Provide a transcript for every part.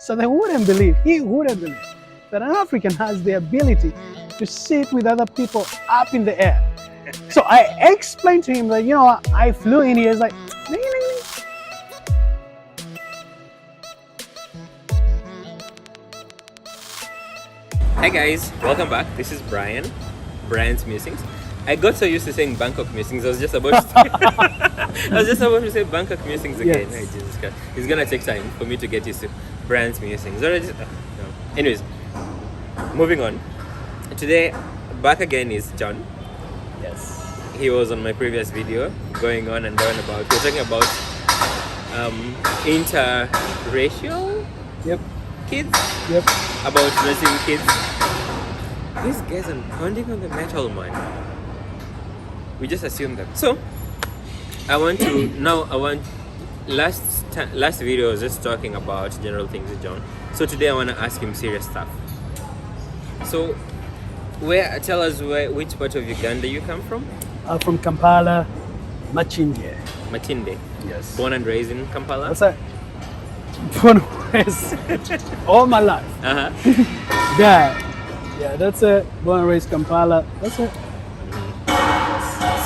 So they wouldn't believe, he wouldn't believe that an African has the ability to sit with other people up in the air. So I explained to him that, you know, I flew in here. It's like, "Ling, ling, ling." Hi guys, welcome back. This is Brian's Musings. I got so used to saying Bangkok Musings, I was just about to say Bangkok Musings again. Yes. Hey, Jesus Christ. It's gonna take time for me to get used to Brian's Musings. Already, no. Anyways, moving on. Today, back again is John. Yes. He was on my previous video, going on and on about, we're talking about interracial Yep. kids, Yep. about raising kids. These guys are pounding on the metal, man. We just assume that. So, last video was just talking about general things with John. So today I want to ask him serious stuff. So, tell us which part of Uganda you come from? From Kampala, Machinde. Matinde. Yes. Born and raised in Kampala? What's that? Born and raised all my life. Uh-huh. Yeah, that's it. Born and raised Kampala. That's it.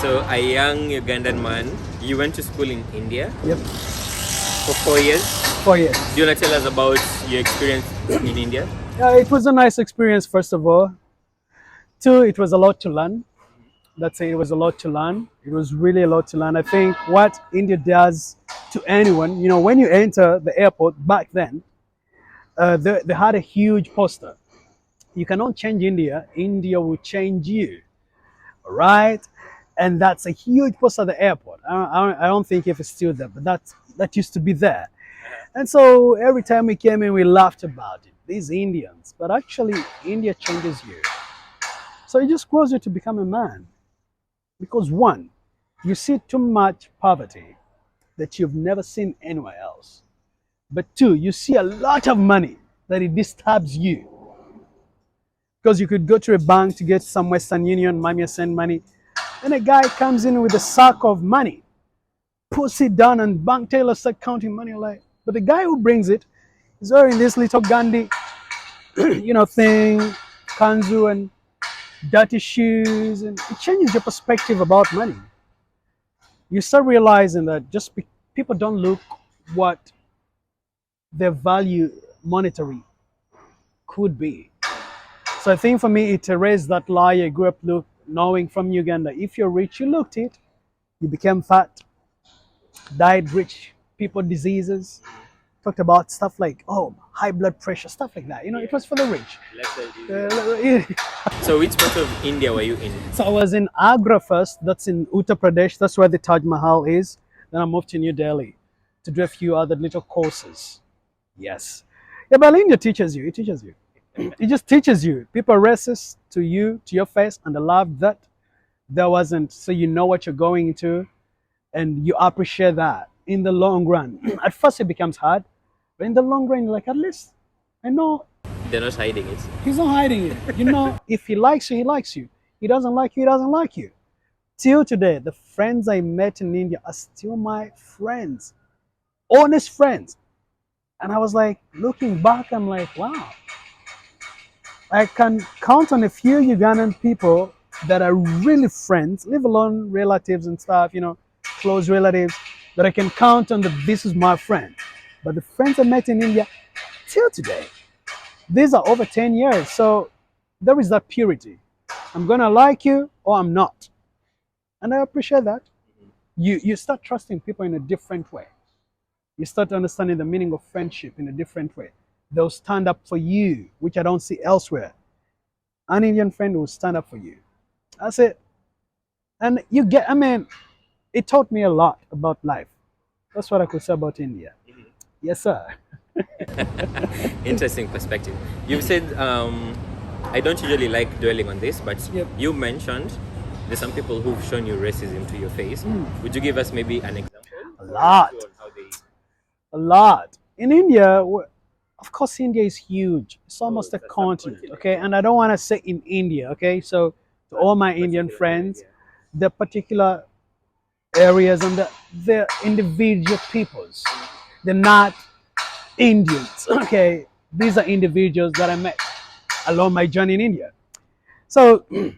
So, a young Ugandan man, you went to school in India Yep. for 4 years. 4 years. Do you want to tell us about your experience in India? Yeah, it was a nice experience, first of all. 2, it was a lot to learn. That's it. It was a lot to learn. It was really a lot to learn. I think what India does to anyone, you know, when you enter the airport back then, they had a huge poster. You cannot change India. India will change you. All right? And that's a huge poster at the airport. I don't think if it's still there, but that used to be there. And so every time we came in, we laughed about it. These Indians. But actually, India changes you. So it just grows you to become a man. Because 1, you see too much poverty that you've never seen anywhere else. But 2, you see a lot of money that it disturbs you. Because you could go to a bank to get some Western Union, mommy send money, and a guy comes in with a sack of money, puts it down, and bank teller start counting money. Like, but the guy who brings it is wearing this little Gandhi, thing, kanzu, and dirty shoes, and it changes your perspective about money. You start realizing that people don't look what their value monetary could be. So I think for me, it erased that lie I grew up knowing from Uganda. If you're rich, you looked it, you became fat, died rich, people diseases, talked about stuff like, high blood pressure, stuff like that. It was for the rich. So which part of India were you in? So I was in Agra first, that's in Uttar Pradesh, that's where the Taj Mahal is. Then I moved to New Delhi to do a few other little courses. Yes. Yeah, but India teaches you, it teaches you. It just teaches you. People are racist to you, to your face, and I love that there wasn't, so you know what you're going into, and you appreciate that in the long run. At first it becomes hard, but in the long run, you're like, at least I know They're not hiding it. he's not hiding it. If he likes you, he likes you. He doesn't like you, he doesn't like you. Till today, the friends I met in India are still my friends, honest friends. And I was like, looking back, I'm like, wow. I can count on a few Ugandan people that are really friends, leave alone relatives and stuff, close relatives, that I can count on that this is my friend. But the friends I met in India, till today, these are over 10 years. So there is that purity. I'm going to like you or I'm not. And I appreciate that. You start trusting people in a different way. You start understanding the meaning of friendship in a different way. They'll stand up for you, which I don't see elsewhere. An Indian friend will stand up for you. That's it. And it taught me a lot about life. That's what I could say about India. Yes, sir. Interesting perspective. You said, I don't usually like dwelling on this, but Yep. you mentioned there's some people who've shown you racism to your face. Would you give us maybe an example? A lot. On how they... A lot. In India, of course, India is huge. It's almost a that's a continent, continent. okay? And I don't want to say in India, okay? So to all my Indian friends, the particular areas and the individual peoples, they're not Indians. Okay, these are individuals that I met along my journey in India. So in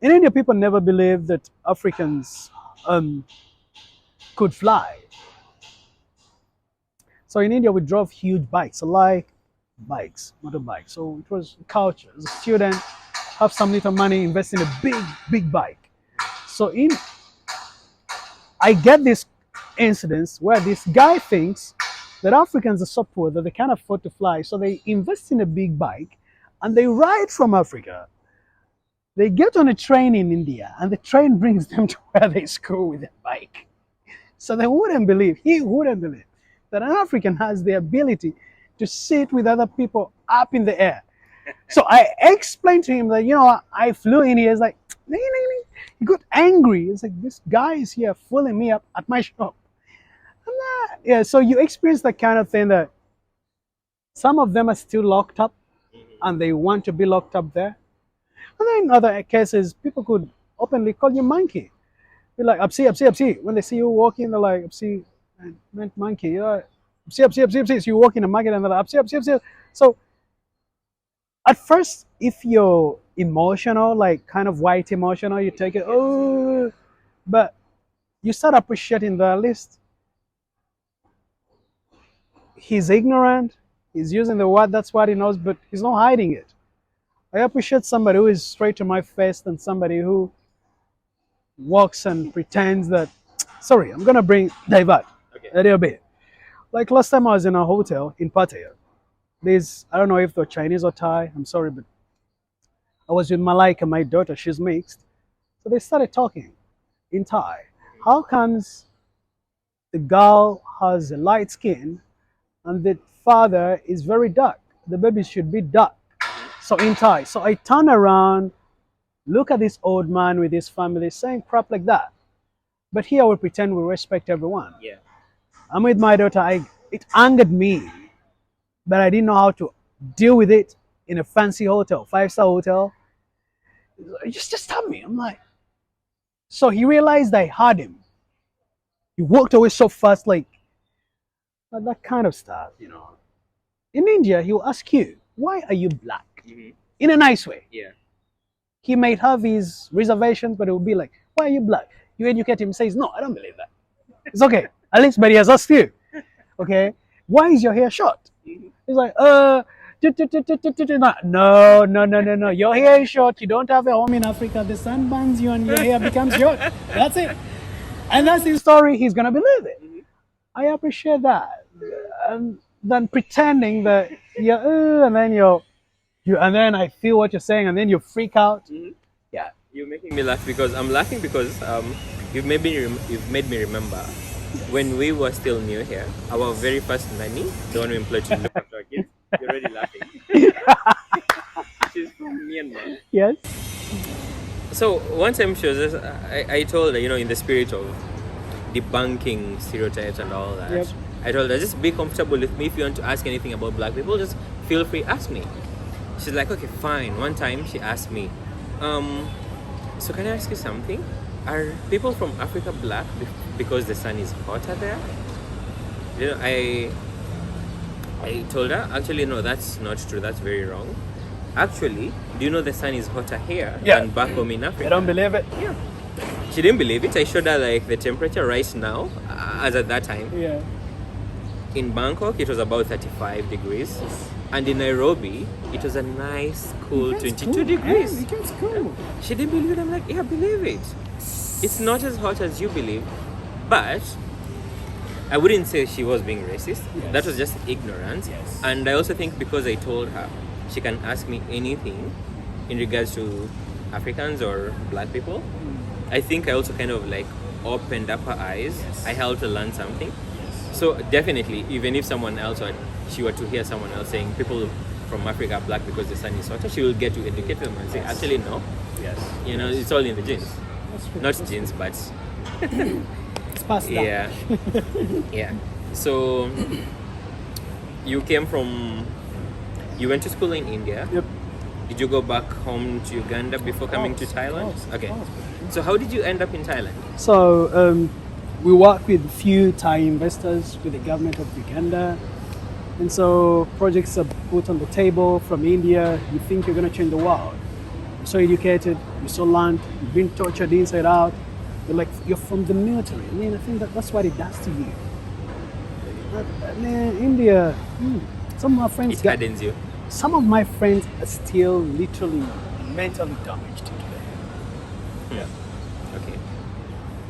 India, people never believed that Africans could fly. So in India, we drove huge bikes, like bikes, motorbikes. So it was culture. As a student, have some little money, invest in a big bike. So I get this incidents where this guy thinks that Africans are so poor that they can't afford to fly. So they invest in a big bike and they ride from Africa. They get on a train in India and the train brings them to where they school with a bike. So he wouldn't believe that an African has the ability to sit with other people up in the air. So I explained to him that, I flew in here. It's like, nee, nee, nee. He got angry. It's like, this guy is here fooling me up at my shop. Yeah, so you experience that kind of thing that some of them are still locked up and they want to be locked up there. And then in other cases, people could openly call you monkey. Be like, upsee, upsee, upsee. When they see you walking, they're like, upsee, meant monkey. Upsee, upsee, upsee, upsee. So you walk in the market and they're like, upsee, upsee, upsee. So at first, if you're emotional, like kind of white emotional, you take it, oh, but you start appreciating the list. He's ignorant, he's using the word, that's what he knows, but he's not hiding it. I appreciate somebody who is straight to my face than somebody who walks and pretends that, sorry, I'm going to divert a little bit. Like last time I was in a hotel in Pattaya. I don't know if they're Chinese or Thai, I'm sorry, but I was with Malaika, my daughter, she's mixed. So they started talking in Thai. How comes the girl has a light skin and the father is very dark? The baby should be dark. So in Thai. So I turn around, look at this old man with his family saying crap like that. But here we pretend we respect everyone. Yeah. I'm with my daughter. It angered me, but I didn't know how to deal with it in a fancy hotel, 5-star hotel. Just stop me. I'm like, so he realized I had him. He walked away so fast, like that kind of stuff, In India, he'll ask you, why are you black? In a nice way. Yeah. He might have his reservations, but it will be like, why are you black? You educate him, says, no, I don't believe that. It's okay. At least, but he has asked you. Okay. Why is your hair short? He's like, no. Your hair is short. You don't have a home in Africa. The sun burns you and your hair becomes short. That's it. And that's his story. He's going to believe it. I appreciate that. Than pretending that and then I feel what you're saying, and then you freak out. Yeah. You're making me laugh because I'm laughing because you've made me remember when we were still new here, our very first nanny, the one who employed to look after our kids. You're already laughing. She's from Myanmar. Yes. So one time she was just, I told her, in the spirit of debunking stereotypes and all that. Yep. I told her, just be comfortable with me. If you want to ask anything about black people, just feel free, ask me. She's like, okay, fine. One time she asked me, so can I ask you something? Are people from Africa black because the sun is hotter there? I told her, actually, no, that's not true. That's very wrong. Actually, do you know the sun is hotter here than back home in Africa? I don't believe it. Yeah. She didn't believe it. I showed her like the temperature right now, as at that time. Yeah. In Bangkok, it was about 35 degrees. And in Nairobi, it was a nice, cool 22 degrees. Yeah, it's cool. She didn't believe it. I'm like, yeah, believe it. It's not as hot as you believe. But I wouldn't say she was being racist. Yes. That was just ignorance. Yes. And I also think because I told her she can ask me anything in regards to Africans or black people, I think I also kind of like opened up her eyes. Yes. I helped her learn something. Yes. So definitely, even if someone else or she were to hear someone else saying people from Africa are black because the sun is hotter, she will get to educate them and say, actually no. Yes. It's all in the genes. Not That's genes, but it's past that. yeah. Yeah. So you went to school in India. Yep. Did you go back home to Uganda before coming to Thailand? Okay. So how did you end up in Thailand? So we work with few Thai investors with the government of Uganda. And so projects are put on the table from India. You think you're going to change the world. You're so educated, you're so learned, you've been tortured inside out. You're from the military. I mean, I think that's what it does to you. Man, India, some of my friends It hardens you. some of my friends are still literally mentally damaged today. Okay.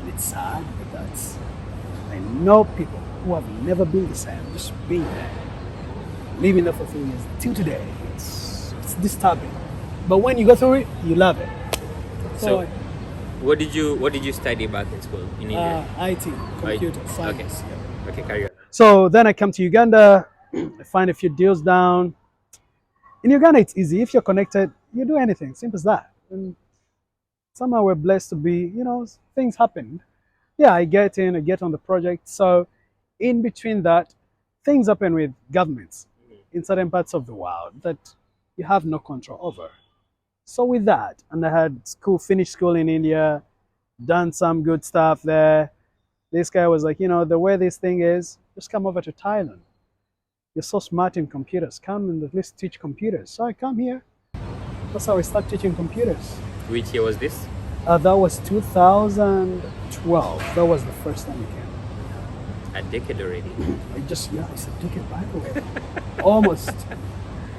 And it's sad, but I know people who have never been the same, just being there, living there for 3 years, till today. It's disturbing. But when you go through it, you love it. So, what did you study back in school in India? IT, computer science. Okay. Yeah. Okay, carry on. So then I come to Uganda, I find a few deals down. In Uganda, it's easy. If you're connected, you do anything. Simple as that. And somehow we're blessed to be, things happen. Yeah, I get on the project. So in between that, things happen with governments in certain parts of the world that you have no control over. So with that, and I had finished school in India, done some good stuff there. This guy was like, the way this thing is, just come over to Thailand. You're so smart in computers. Come and at least teach computers. So I come here. That's how I start teaching computers. Which year was this? That was 2012. That was the first time I came. A decade already. It's a decade by the way. Almost.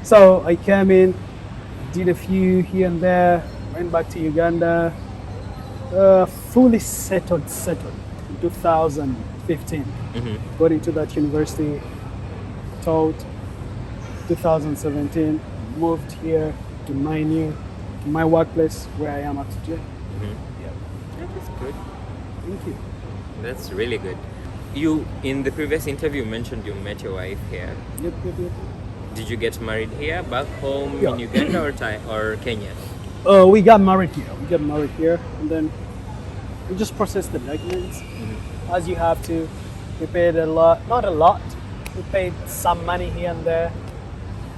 So I came in, did a few here and there, went back to Uganda, fully settled in 2015. Got into that university, taught. 2017, moved here to my workplace where I am at today. Yeah. That's good. Thank you. That's really good. You, in the previous interview, mentioned you met your wife here. Yep. Did you get married here, back home Yeah. in Uganda or Kenya? We got married here. And then we just processed the documents as you have to. We paid a lot, not a lot. We paid some money here and there,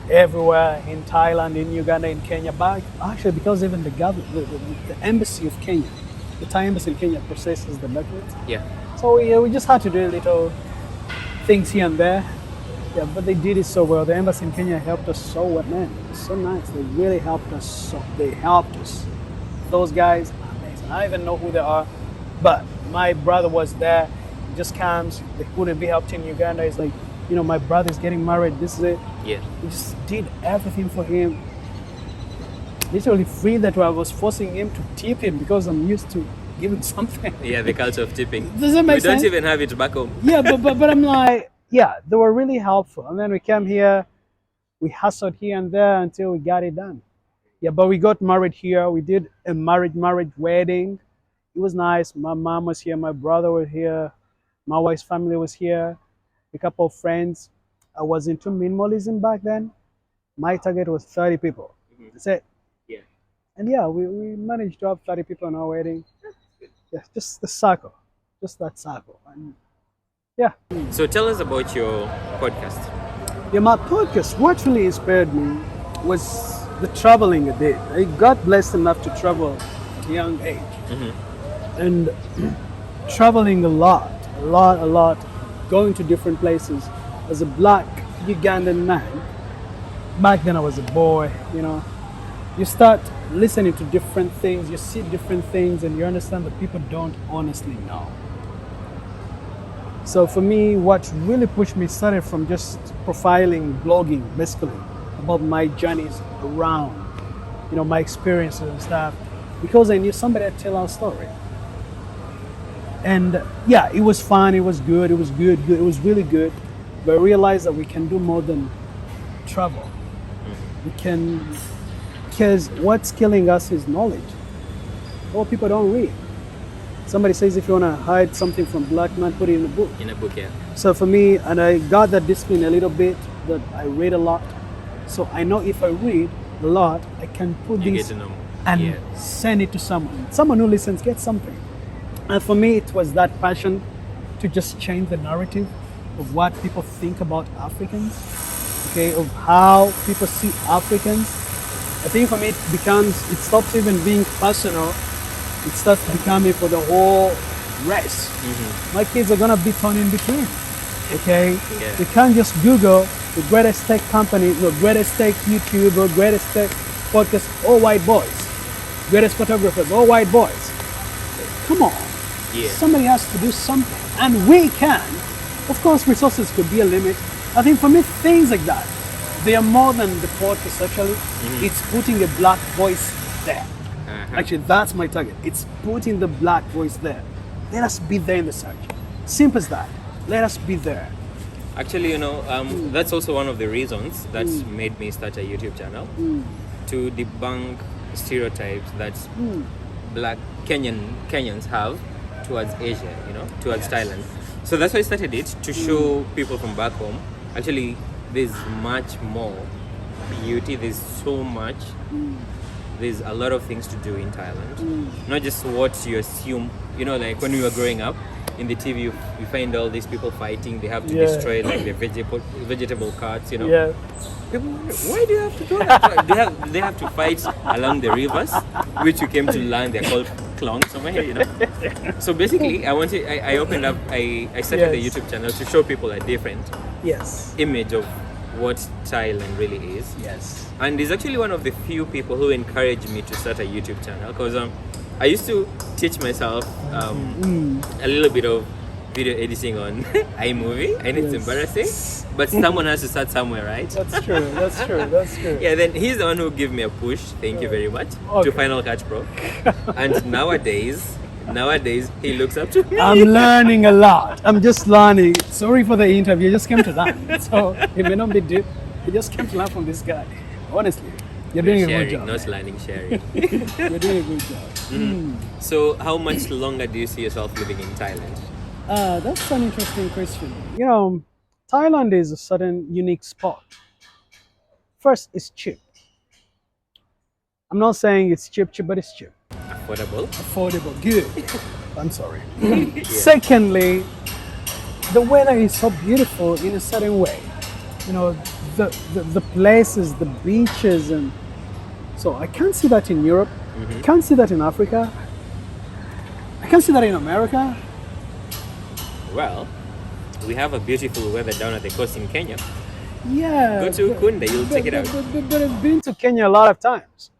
everywhere in Thailand, in Uganda, in Kenya. But actually, because even the government, the embassy of Kenya, the Thai embassy in Kenya processes the documents. Yeah. So we just had to do little things here and there. Yeah, but they did it so well. The embassy in Kenya helped us so well, man. It's so nice. They really helped us. They helped us. Those guys, amazing. I don't even know who they are, but my brother was there. He just comes. They couldn't be helped in Uganda. He's like, my brother's getting married. This is it. Yeah. We just did everything for him. Literally free that I was forcing him to tip him because I'm used to giving something. Yeah, the culture of tipping. Does that make sense? We don't even have it back home. Yeah, but I'm like, yeah, they were really helpful. And then we came here, we hustled here and there until we got it done. Yeah, but we got married here. We did a marriage wedding. It was nice. My mom was here, my brother was here, my wife's family was here, a couple of friends. I was into minimalism back then. My target was 30 people. That's it. Yeah. And yeah, we managed to have 30 people in our wedding. Yeah, just the circle. Just that circle. And yeah. So tell us about your podcast. Yeah, my podcast, what really inspired me was the traveling I did. I got blessed enough to travel at a young age. And traveling a lot, going to different places. As a black Ugandan man, back then I was a boy, you start listening to different things, you see different things, and you understand that people don't honestly know. So for me, what really pushed me started from just profiling, blogging, basically, about my journeys around, my experiences and stuff, because I knew somebody had to tell our story. And yeah, it was fun, it was good, it was really good. But I realized that we can do more than travel. We can, because what's killing us is knowledge. All people don't read. Somebody says if you want to hide something from black man, put it in a book. In a book, yeah. So for me, and I got that discipline a little bit, that I read a lot. So I know if I read a lot, I can put this and send it to someone. Someone who listens gets something. And for me, it was that passion to just change the narrative of what people think about Africans, okay, of how people see Africans. I think for me, it stops even being personal. It starts becoming for the whole race. My kids are gonna be torn in between. Okay, Yeah. you can't just Google the greatest tech company, the greatest tech YouTuber, greatest tech podcast, all white boys, greatest photographers, all white boys. Come on, Yeah. somebody has to do something, and we can. Of course, resources could be a limit. I think for me, things like that, they are more than the podcast. Actually, it's putting a black voice there. Uh-huh. Actually, that's my target. It's putting the black voice there. Let us be there in the search. Simple as that. Let us be there. Actually, that's also one of the reasons that made me start a YouTube channel to debunk stereotypes that black Kenyans have towards Asia, towards Thailand. So that's why I started it, to show people from back home. Actually, there's much more beauty. There's so much. There's a lot of things to do in Thailand. Not just what you assume. Like when we were growing up, in the TV, you find all these people fighting. They have to Yeah. destroy like the vegetable carts. Yeah. People, why do you have to do that? They have to fight along the rivers, which you came to learn. They're called clongs somewhere. So basically, I opened up. I started a Yes. YouTube channel to show people a different Yes. image of what Thailand really is. Yes. And he's actually one of the few people who encouraged me to start a YouTube channel, because I used to teach myself a little bit of video editing on iMovie, and it's Yes. embarrassing, but someone has to start somewhere, right? That's true. That's true. That's true. Yeah, then he's the one who gave me a push, thank you very much, Okay. to Final Cut Pro. And nowadays he looks up to me. I'm learning a lot. I'm just learning. Sorry for the interview. I just came to learn. So it may not be deep. I just came to learn from this guy. Honestly, you're doing a good Sharing, job. not learning, sharing. You're doing a good job. So how much longer do you see yourself living in Thailand? That's an interesting question. Thailand is a certain unique spot. First, it's cheap. I'm not saying it's cheap, but it's cheap. Affordable? Affordable, good. I'm sorry. Secondly, the weather is so beautiful in a certain way. The places, the beaches, and so I can't see that in Europe. I can't see that in Africa. I can't see that in America. Well, we have a beautiful weather down at the coast in Kenya. Yeah. Go to Ukunda, you'll check it out. But I've been to Kenya a lot of times.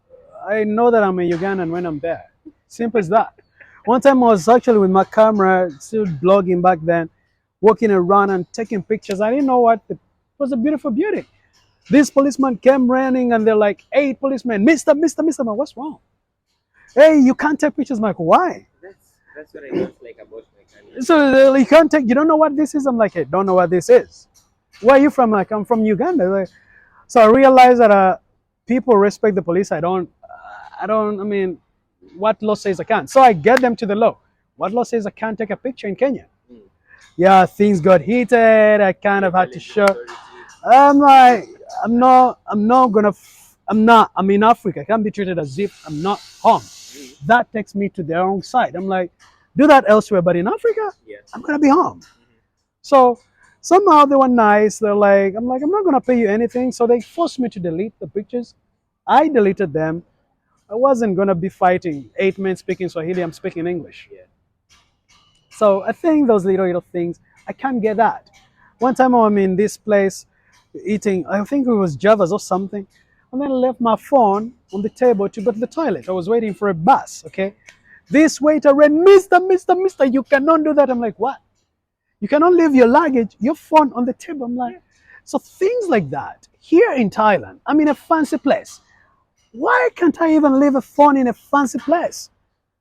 I know that I'm a Ugandan when I'm there. Simple as that. One time I was actually with my camera, still blogging back then, walking around and taking pictures. I didn't know what. It was a beautiful beauty. This policeman came running and they're like, 8 policemen, Mister. I'm like, what's wrong? Hey, you can't take pictures. I'm like, why? That's what I don't like about my country. So they're like, you don't know what this is? I'm like, hey, don't know what this is. Where are you from? Like, I'm from Uganda. Like, so I realized that people respect the police. I mean, what law says I can't? So I get them to the law. What law says I can't take a picture in Kenya? Yeah, things got heated. I kind of had to show. I'm like, I'm in Africa. I can't be treated as if I'm not home. That takes me to the wrong side. I'm like, do that elsewhere, but in Africa, I'm gonna be home. So somehow they were nice. I'm like, I'm not gonna pay you anything. So they forced me to delete the pictures. I deleted them. I wasn't gonna be fighting 8 men speaking Swahili. I'm speaking English. So I think those little things, I can't get that. One time I'm in this place eating, I think it was Java's or something, and then I left my phone on the table to go to the toilet. I was waiting for a bus, okay? This waiter ran, Mister, you cannot do that. I'm like, what? You cannot leave your luggage, your phone on the table. I'm like, so things like that. Here in Thailand, I'm in a fancy place. Why can't I even leave a phone in a fancy place?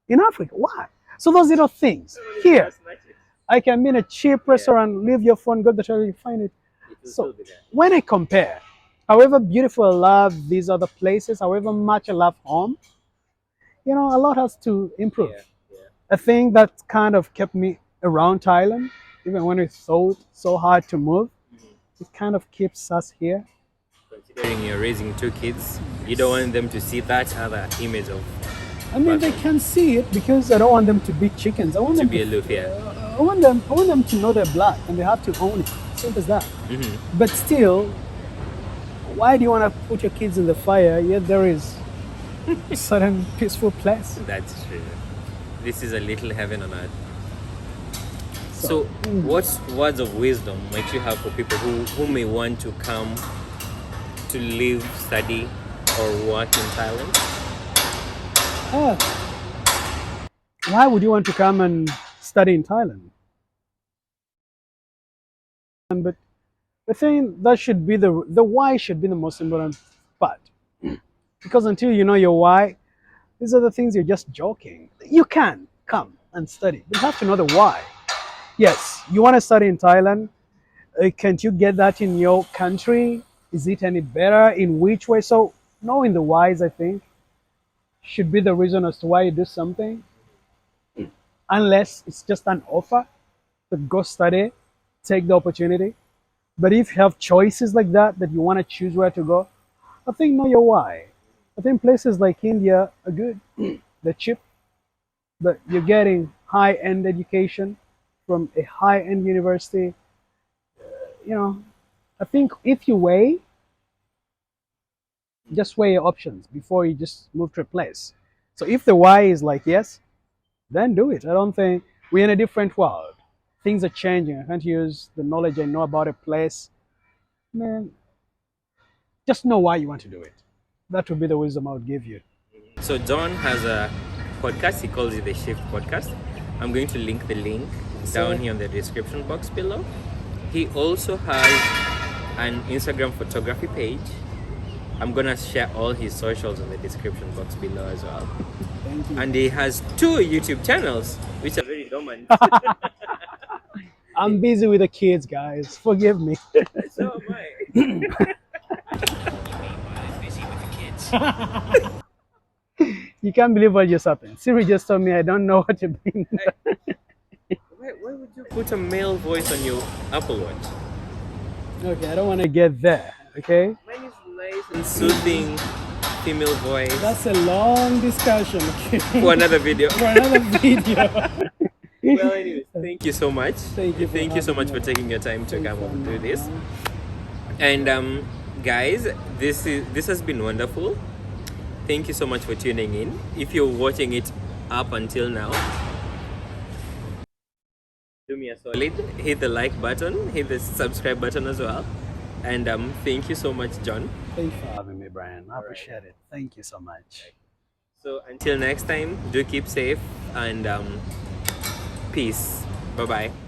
In Africa, why? So those little things. Here, I can be in a cheap restaurant, leave your phone, go to the toilet, you find it. So when I compare, however beautiful I love these other places, however much I love home, a lot has to improve. I think that kind of kept me around Thailand, even when it's so hard to move. It kind of keeps us here. Considering you're raising 2 kids, you don't want them to see that other image of. I mean, they can see it because I don't want them to be chickens. I want them be aloof, I want them to know they're black and they have to own it. Simple as that. But still, why do you want to put your kids in the fire? Yet there is a certain peaceful place. That's true. This is a little heaven on earth. So, So, what words of wisdom might you have for people who may want to come to live, study, or work in Thailand? uh, why would you want to come and study in Thailand? But the thing that should be the why should be the most important part. Because until you know your why, these are the things you're just joking. You can come and study, but you have to know the why. Yes, you want to study in Thailand. Can't you get that in your country? Is it any better? In which way? So knowing the whys, I think, should be the reason as to why you do something, unless it's just an offer to go study, take the opportunity. But if you have choices like that you want to choose where to go, I think know your why. I think places like India are good. They're cheap, but you're getting high-end education from a high-end university. You know, I think if you just weigh your options before you just move to a place. So if the why is like yes, then do it. I don't think we're in a different world. Things are changing. I can't use the knowledge I know about a place. Man, just know why you want to do it. That would be the wisdom I would give you. So, John has a podcast. He calls it the Shift Podcast. I'm going to link the link down here in the description box below. He also has an Instagram photography page. I'm gonna share all his socials in the description box below as well. Thank you. And he has 2 YouTube channels, which are very dormant. I'm busy with the kids, guys. Forgive me. So am I. Busy with the kids. You can't believe what just happened. Siri just told me I don't know what to bring. Why would you put a male voice on your Apple Watch? Okay, I don't want to get there. Okay, Mine is nice and soothing female voice. that's a long discussion. Okay, For another video. for another video. Well, anyways, thank you so much. Thank you. Thank you so much for taking your time to come and do this. And guys, this has been wonderful. Thank you so much for tuning in. If you're watching it up until now, do me a solid, hit the like button, hit the subscribe button as well. And thank you so much, John. Thanks for having me, Brian. I appreciate it. Thank you so much. So until next time, do keep safe and peace. Bye bye.